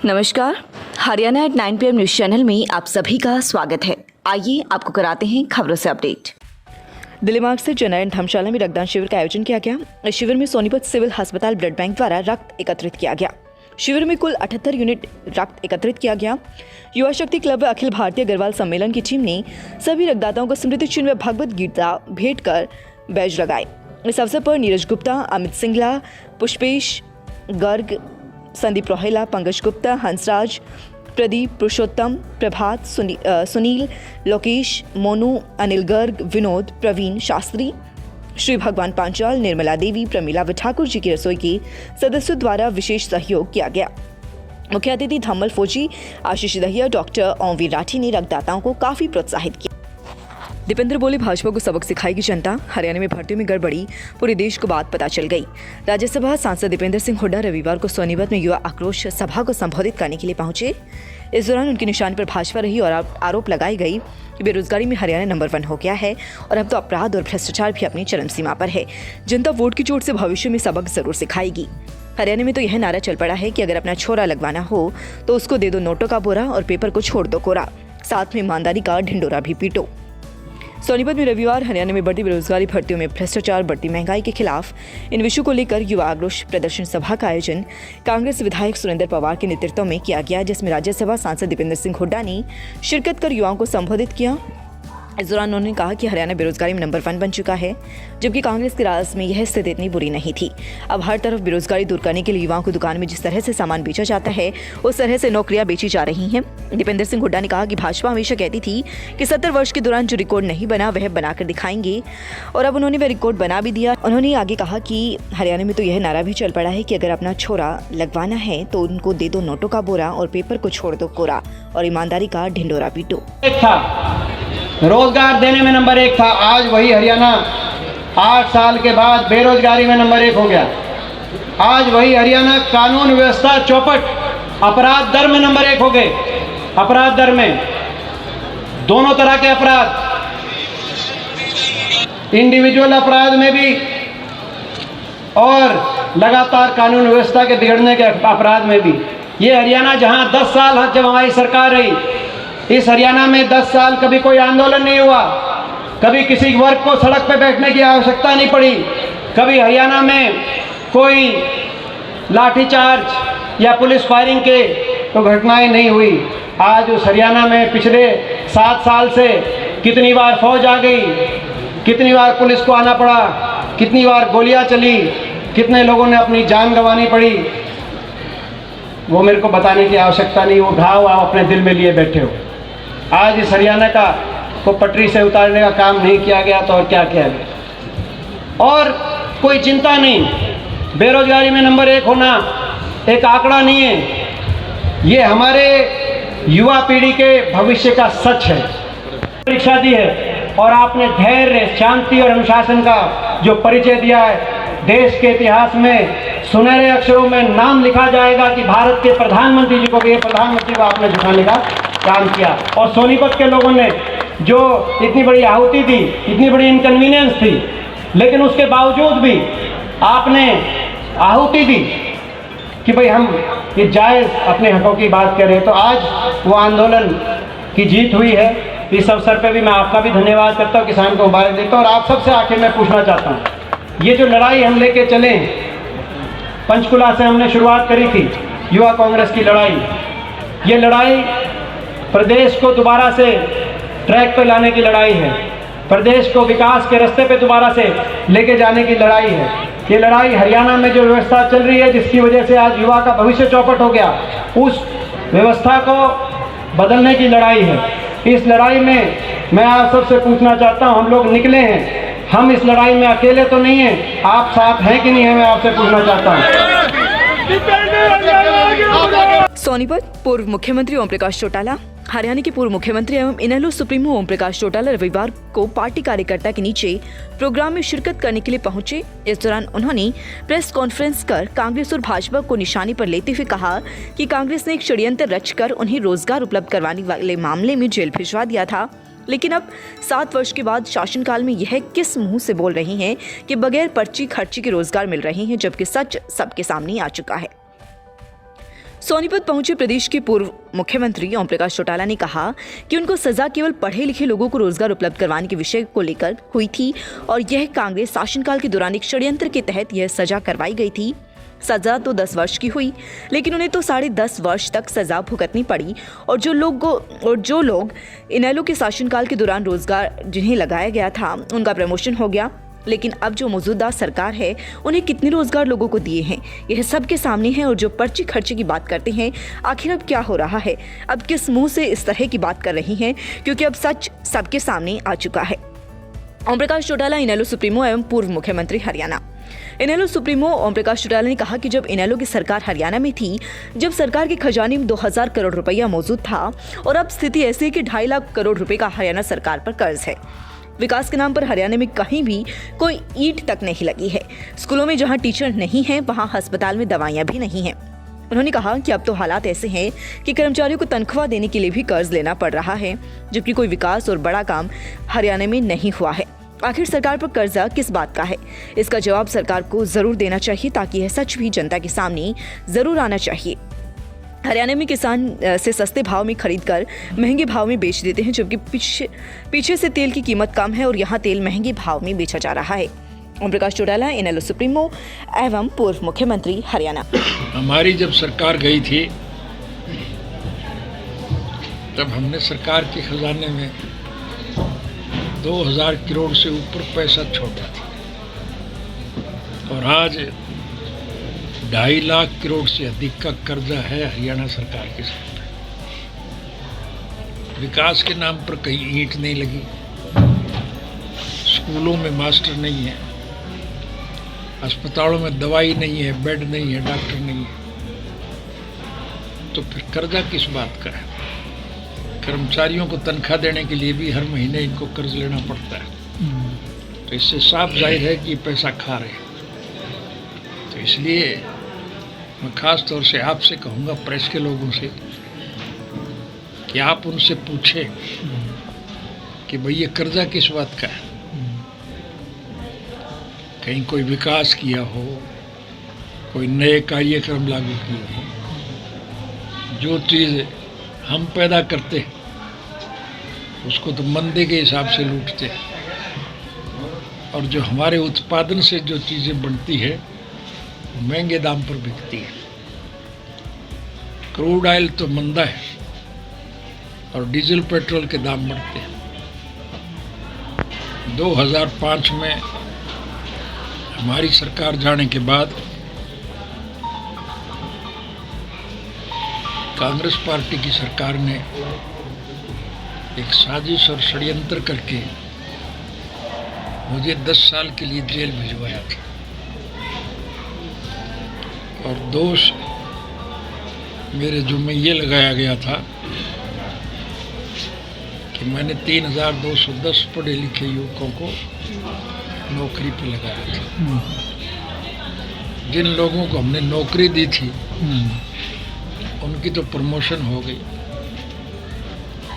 नमस्कार, Haryana at 9 PM news channel में आप सभी का स्वागत है। आइए आपको कराते हैं खबरों से अपडेट। दिल्ली मार्ग से जनरल धर्मशाला में रक्तदान शिविर का आयोजन किया गया। इस शिविर में सोनीपत सिविल अस्पताल ब्लड बैंक द्वारा रक्त एकत्रित किया गया। शिविर में कुल 78 यूनिट रक्त एकत्रित किया गया। युवा शक्ति क्लब अखिल भारतीय अग्रवाल सम्मेलन की टीम ने सभी रक्तदाताओं को स्मृति चिन्ह व भगवत गीता भेंट कर बैज लगाए। इस अवसर पर नीरज गुप्ता, अमित सिंगला, पुष्पेश गर्ग, संदीप रोहेला, पंकज गुप्ता, हंसराज, प्रदीप, पुरुषोत्तम, प्रभात, सुनील, लोकेश, मोनू, अनिल गर्ग, विनोद, प्रवीण शास्त्री, श्री भगवान पांचाल, निर्मला देवी, प्रमीला व ठाकुर जी की रसोई के सदस्यों द्वारा विशेष सहयोग किया गया। मुख्य अतिथि धम्मल फौजी, आशीष दहिया, डॉक्टर ओमवीर राठी ने रक्तदाताओं को काफी प्रोत्साहित किया। दीपेंद्र बोले, भाजपा को सबक सिखाएगी जनता। हरियाणा में भर्तियों में गड़बड़ी, पूरे देश को बात पता चल गई। राज्यसभा सांसद दीपेंद्र सिंह हुड्डा रविवार को सोनीपत में युवा आक्रोश सभा को संबोधित करने के लिए पहुंचे। इस दौरान उनकी निशाने पर भाजपा रही और आरोप लगाई गई कि बेरोजगारी में हरियाणा नंबर 1 हो गया है और अब तो अपराध और भ्रष्टाचार भी अपनी चरम सीमा पर है। जनता वोट की चोट से भविष्य में सबक जरूर सिखाएगी। हरियाणा में तो यह नारा चल पड़ा है कि अगर अपना छोरा लगवाना हो तो उसको दे दो नोटों का बोरा और पेपर को छोड़ दो कोरा, साथ में ईमानदारी का ढिंडोरा भी पीटो। सोनीपत में रविवार हरियाणा में बढ़ती बेरोजगारी, भर्तियों में भ्रष्टाचार, बढ़ती महंगाई के खिलाफ इन विषयों को लेकर युवा आक्रोश प्रदर्शन सभा का आयोजन कांग्रेस विधायक सुरेंद्र पवार के नेतृत्व में किया गया, जिसमें राज्यसभा सांसद दीपेंद्र सिंह हुड्डा ने शिरकत कर युवाओं को संबोधित किया। इस दौरान उन्होंने कहा कि हरियाणा बेरोजगारी में नंबर 1 बन चुका है, जबकि कांग्रेस के राज में यह स्थिति इतनी बुरी नहीं थी। अब हर तरफ बेरोजगारी दूर करने के लिए युवाओं को दुकान में जिस तरह से सामान बेचा जाता है उस तरह से नौकरियां बेची जा रही हैं। दीपेंद्र सिंह हुड्डा ने कहा कि भाजपा हमेशा कहती थी कि 70 वर्ष के दौरान जो रिकॉर्ड नहीं बना वह बनाकर दिखाएंगे, और अब उन्होंने वह रिकॉर्ड बना भी दिया। उन्होंने आगे कहा कि हरियाणा में तो यह नारा भी चल पड़ा है कि अगर अपना छोरा लगवाना है तो उनको दे दो नोटों का बोरा और पेपर को छोड़ दो कोरा, और ईमानदारी का ढिंडोरा पीटो। रोजगार देने में नंबर 1 था, आज वही हरियाणा 8 साल के बाद बेरोजगारी में नंबर 1 हो गया। आज वही हरियाणा कानून व्यवस्था चौपट, अपराध दर में नंबर 1 हो गए। अपराध दर में दोनों तरह के अपराध, इंडिविजुअल अपराध में भी और लगातार कानून व्यवस्था के बिगड़ने के अपराध में भी। ये हरियाणा जहां 10 साल जब हमारी सरकार रही, इस हरियाणा में 10 साल कभी कोई आंदोलन नहीं हुआ, कभी किसी वर्ग को सड़क पर बैठने की आवश्यकता नहीं पड़ी, कभी हरियाणा में कोई लाठीचार्ज या पुलिस फायरिंग के तो घटनाएं नहीं हुई। आज उस हरियाणा में पिछले 7 साल से कितनी बार फौज आ गई, कितनी बार पुलिस को आना पड़ा, कितनी बार गोलियां चली, कितने लोगों ने अपनी जान गंवानी पड़ी, वो मेरे को बताने की आवश्यकता नहीं। वो घाव आप अपने दिल में लिए बैठे हो। आज इस हरियाणा का को पटरी से उतारने का काम नहीं किया गया तो और क्या किया गया। और कोई चिंता नहीं, बेरोजगारी में नंबर 1 होना एक आंकड़ा नहीं है, ये हमारे युवा पीढ़ी के भविष्य का सच है। परीक्षा दी है और आपने धैर्य, शांति और अनुशासन का जो परिचय दिया है, देश के इतिहास में सुनहरे अक्षरों में नाम लिखा जाएगा कि भारत के प्रधानमंत्री जी को, ये प्रधानमंत्री को आपने झुकाने का काम किया। और सोनीपत के लोगों ने जो इतनी बड़ी आहुति दी, इतनी बड़ी इनकन्वीनियंस थी, लेकिन उसके बावजूद भी आपने आहुति दी कि भाई हम ये जायज़ अपने हकों की बात करें। तो आज वो आंदोलन की जीत हुई है। इस अवसर पे भी मैं आपका भी धन्यवाद करता हूँ, किसान को मुबारक देता हूँ। और आप सबसे आखिर में पूछना चाहता हूँ, ये जो लड़ाई हम लेके चले, पंचकुला से हमने शुरुआत करी थी युवा कांग्रेस की लड़ाई, ये लड़ाई प्रदेश को दोबारा से ट्रैक पर लाने की लड़ाई है, प्रदेश को विकास के रास्ते पे दोबारा से लेके जाने की लड़ाई है। ये लड़ाई हरियाणा में जो व्यवस्था चल रही है, जिसकी वजह से आज युवा का भविष्य चौपट हो गया, उस व्यवस्था को बदलने की लड़ाई है। इस लड़ाई में मैं आप सबसे पूछना चाहता हूँ, हम लोग निकले हैं, हम इस लड़ाई में अकेले तो नहीं हैं, आप साथ हैं कि नहीं है, मैं आपसे पूछना चाहता हूँ। सोनीपत पूर्व मुख्यमंत्री ओम प्रकाश चौटाला, हरियाणा के पूर्व मुख्यमंत्री एवं इनेलो सुप्रीमो ओम प्रकाश चौटाला रविवार को पार्टी कार्यकर्ता के नीचे प्रोग्राम में शिरकत करने के लिए पहुंचे। इस दौरान उन्होंने प्रेस कॉन्फ्रेंस कर कांग्रेस और भाजपा को निशाने पर लेते हुए कहा कि कांग्रेस ने एक षड्यंत्र रचकर उन्हें रोजगार उपलब्ध करवाने वाले मामले में जेल भिजवा दिया था, लेकिन अब 7 वर्ष के बाद शासनकाल में यह किस मुंह से बोल रहे हैं कि बगैर पर्ची खर्ची के रोजगार मिल रहे हैं, जबकि सच सबके सामने आ चुका है। सोनीपत पहुंचे प्रदेश के पूर्व मुख्यमंत्री ओम प्रकाश चौटाला ने कहा कि उनको सजा केवल पढ़े लिखे लोगों को रोजगार उपलब्ध करवाने के विषय को लेकर हुई थी और यह कांग्रेस शासनकाल के दौरान एक षड्यंत्र के तहत यह सजा करवाई गई थी। सजा तो 10 वर्ष की हुई, लेकिन उन्हें तो 10.5 वर्ष तक सजा भुगतनी पड़ी और जो लोग इनेलो के शासनकाल के दौरान रोजगार जिन्हें लगाया गया था उनका प्रमोशन हो गया। लेकिन अब जो मौजूदा सरकार है उन्हें कितने रोजगार लोगों को दिए हैं यह सबके सामने है। और जो पर्ची खर्चे की बात करते हैं, आखिर अब क्या हो रहा है, अब किस मुंह से इस तरह की बात कर रही हैं, क्योंकि अब सच सबके सामने आ चुका है। ओम प्रकाश चौटाला, इनेलो सुप्रीमो एवं पूर्व मुख्यमंत्री हरियाणा। इनेलो सुप्रीमो ओम प्रकाश चौटाला ने कहा कि जब इनेलो की सरकार हरियाणा में थी, जब सरकार के खजाने में 2000 करोड़ रुपया मौजूद था और अब स्थिति ऐसी है कि 2.5 लाख करोड़ रुपए का हरियाणा सरकार पर कर्ज है। विकास के नाम पर हरियाणा में कहीं भी कोई ईंट तक नहीं लगी है। स्कूलों में जहां टीचर नहीं हैं, वहां अस्पताल में दवाइयां भी नहीं हैं। उन्होंने कहा कि अब तो हालात ऐसे हैं कि कर्मचारियों को तनख्वाह देने के लिए भी कर्ज लेना पड़ रहा है, जबकि कोई विकास और बड़ा काम हरियाणा में नहीं हुआ है। आखिर सरकार पर कर्जा किस बात का है? इसका जवाब सरकार को जरूर देना चाहिए, ताकि यह सच भी जनता के सामने जरूर आना चाहिए। हरियाणा में किसान से सस्ते भाव में खरीदकर महंगे भाव में बेच देते हैं, जबकि पीछे से तेल की कीमत कम है और यहाँ तेल महंगे भाव में बेचा जा रहा है। ओम प्रकाश चौटाला, इनेलो सुप्रीमो एवं पूर्व मुख्यमंत्री हरियाणा। हमारी जब सरकार गई थी, तब हमने सरकार के खजाने में 2000 करोड़ से ऊपर पैसा छोड़ा था और आज 2.5 लाख करोड़ से अधिक का कर्जा है हरियाणा सरकार के साथ। विकास के नाम पर कहीं ईंट नहीं लगी, स्कूलों में मास्टर नहीं है, अस्पतालों में दवाई नहीं है, बेड नहीं है, डॉक्टर नहीं है, तो फिर कर्जा किस बात का है? कर्मचारियों को तनख्वाह देने के लिए भी हर महीने इनको कर्ज लेना पड़ता है। तो इससे साफ जाहिर है कि पैसा खा रहे हैं। तो इसलिए मैं खास तौर से आपसे कहूँगा, प्रेस के लोगों से, कि आप उनसे पूछें कि भाई ये कर्जा किस बात का है? कहीं कोई विकास किया हो, कोई नए कार्यक्रम लागू किए हो? जो चीज़ हम पैदा करते हैं उसको तो मंदी के हिसाब से लूटते हैं, और जो हमारे उत्पादन से जो चीज़ें बनती है वो महंगे दाम पर बिकती है। क्रूड ऑयल तो मंदा है और डीजल पेट्रोल के दाम बढ़ते हैं। 2005 में हमारी सरकार जाने के बाद कांग्रेस पार्टी की सरकार ने एक साजिश और षड्यंत्र करके मुझे 10 साल के लिए जेल भिजवाया था, और दोष मेरे जुम्मे ये लगाया गया था कि मैंने 3210 पढ़े लिखे युवकों को नौकरी पे लगाया था। जिन लोगों को हमने नौकरी दी थी उनकी तो प्रमोशन हो गई,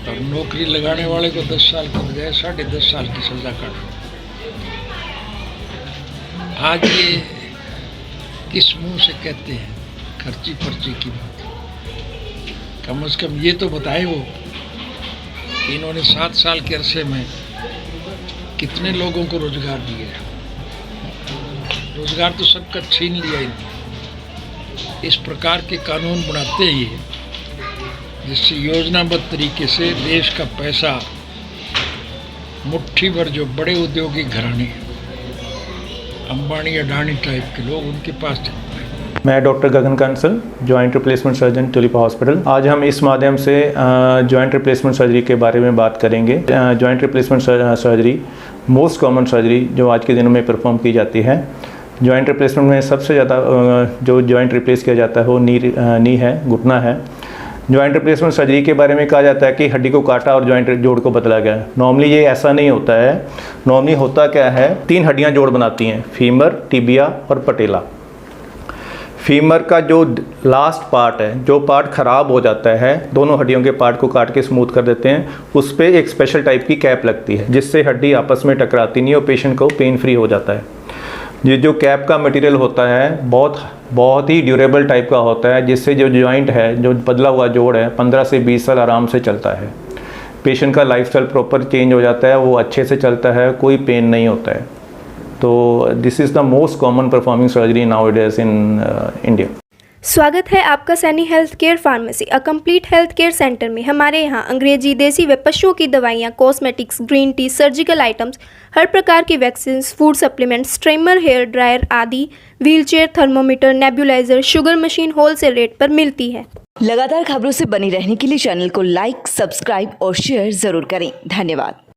और नौकरी लगाने वाले को 10 साल की बजाय 10.5 साल की सजा काट। आज ये किस मुंह से कहते हैं खर्ची पर्ची की बात? कम से कम ये तो बताए वो कि इन्होंने 7 साल के अरसे में कितने लोगों को रोजगार दिया है। रोजगार तो सबका छीन लिया इन्होंने। इस प्रकार के कानून बनाते ही जिससे योजनाबद्ध तरीके से देश का पैसा मुट्ठी भर जो बड़े औद्योगिक घराने, अंबानी अडानी टाइप के लोग, उनके पास जाता है। मैं doctor Gagan Kansal, joint replacement surgeon, Tulipa hospital. आज हम इस माध्यम से जॉइंट रिप्लेसमेंट सर्जरी के बारे में बात करेंगे। Joint replacement surgery most common surgery जो आज के दिनों में परफॉर्म की जाती है। जॉइंट रिप्लेसमेंट में सबसे ज़्यादा जो जॉइंट रिप्लेस किया जाता है वो नी है, घुटना है। जॉइंट रिप्लेसमेंट सर्जरी के बारे में कहा जाता है कि हड्डी को काटा और जॉइंट जोड़ को बदला गया। नॉर्मली ये ऐसा नहीं होता है। नॉर्मली होता क्या है, 3 हड्डियां जोड़ बनाती हैं, फीमर, टिबिया और पटेला। फीमर का जो लास्ट पार्ट है, जो पार्ट ख़राब हो जाता है, दोनों हड्डियों के पार्ट को काट के स्मूथ कर देते हैं। उस पर एक स्पेशल टाइप की कैप लगती है जिससे हड्डी आपस में टकराती नहीं और पेशेंट को पेन फ्री हो जाता है। ये जो कैप का मटेरियल होता है बहुत ही ड्यूरेबल टाइप का होता है, जिससे जो जॉइंट है, जो बदला हुआ जोड़ है, 15 से 20 साल आराम से चलता है। पेशेंट का लाइफस्टाइल प्रॉपर चेंज हो जाता है, वो अच्छे से चलता है, कोई पेन नहीं होता है। तो this is the most common performing surgery nowadays in India. स्वागत है आपका Saini health care pharmacy, a complete health care centre में। हमारे यहाँ अंग्रेजी, देसी व पशुओं की दवाइयाँ, cosmetics, green tea, surgical items, हर प्रकार की vaccine, food supplements, trimmer, hair dryer आदि, wheelchair, thermometer, nebuliser, sugar machine wholesale rate पर मिलती है। लगातार खबरों से बनी रहने के लिए चैनल को लाइक, सब्सक्राइब और शेयर जरूर करें। धन्यवाद।